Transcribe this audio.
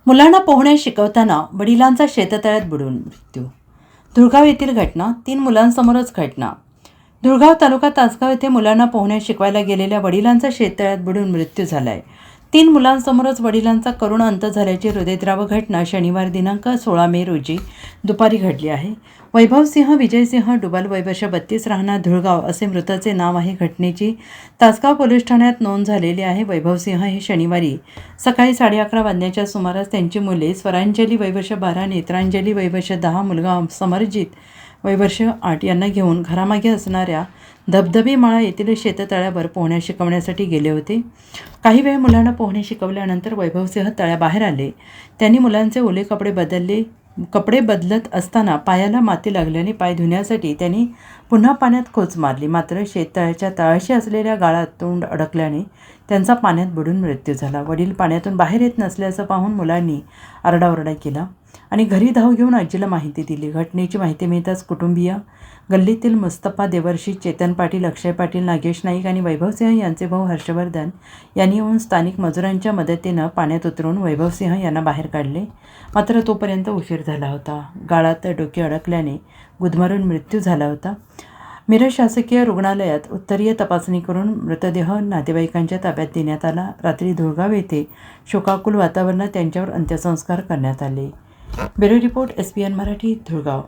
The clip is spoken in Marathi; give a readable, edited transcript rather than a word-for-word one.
मुलांना पोहणे शिकवताना वडिलांचा शेततळ्यात बुडून मृत्यू. धुळगाव येथील घटना. 3 मुलांसमोरच घटना. धुळगाव तालुका तासगाव येथे मुलांना पोहणे शिकवायला गेलेल्या वडिलांचा शेततळ्यात बुडून मृत्यू झाला आहे. 3 मुलांसमोरच वडिलांचा करुण अंत झाल्याची हृदयद्रावक घटना शनिवार दिनांक 16 मे रोजी दुपारी घडली आहे. वैभवसिंह विजयसिंह डुबल, वय वर्ष 32, राहणार धुळगाव असे मृताचे नाव आहे. घटनेची तासगाव पोलीस ठाण्यात नोंद झालेली आहे. वैभवसिंह हे शनिवारी सकाळी 11:30 वाजण्याच्या सुमारास त्यांची मुले स्वरांजली वय वर्ष 12, नेत्रांजली वय वर्ष 10, मुलगा समरजित वय वर्ष 8 यांना घेऊन घरामागे असणाऱ्या धबधबी माळा येथील शेततळ्यावर पोहणे शिकवण्यासाठी गेले होते. काही वेळ मुलांना पोहणे शिकवल्यानंतर वैभवसिंह तळ्याबाहेर आले. त्यांनी मुलांचे ओले कपडे बदलत असताना पायाला माती लागल्याने पाय धुण्यासाठी त्यांनी पुन्हा पाण्यात खोच मारली. मात्र शेततळ्याच्या तळाशी असलेल्या गाळात तोंड अडकल्याने त्यांचा पाण्यात बुडून मृत्यू झाला. वडील पाण्यातून बाहेर येत नसल्याचं पाहून मुलांनी आरडाओरडा केला आणि घरी धाव घेऊन आजीला माहिती दिली. घटनेची माहिती मिळताच कुटुंबीय, गल्लीतील मुस्तफा देवर्षी, चेतन पाटील, अक्षय पाटील, नागेश नाईक आणि वैभवसिंह यांचे भाऊ हर्षवर्धन यांनी येऊन स्थानिक मजुरांच्या मदतीनं पाण्यात उतरून वैभवसिंह यांना बाहेर काढले. मात्र तोपर्यंत उशीर झाला होता. गाळात डोके अडकल्याने गुदमरून मृत्यू झाला होता. मिरज शासकीय रुग्णालयात उत्तरीय तपासणी करून मृतदेह नातेवाईकांच्या ताब्यात देण्यात आला. रात्री धुळगाव येथे शोकाकुल वातावरणात त्यांच्यावर अंत्यसंस्कार करण्यात आले. Bureau report, SPN Marathi, Dhulgaon.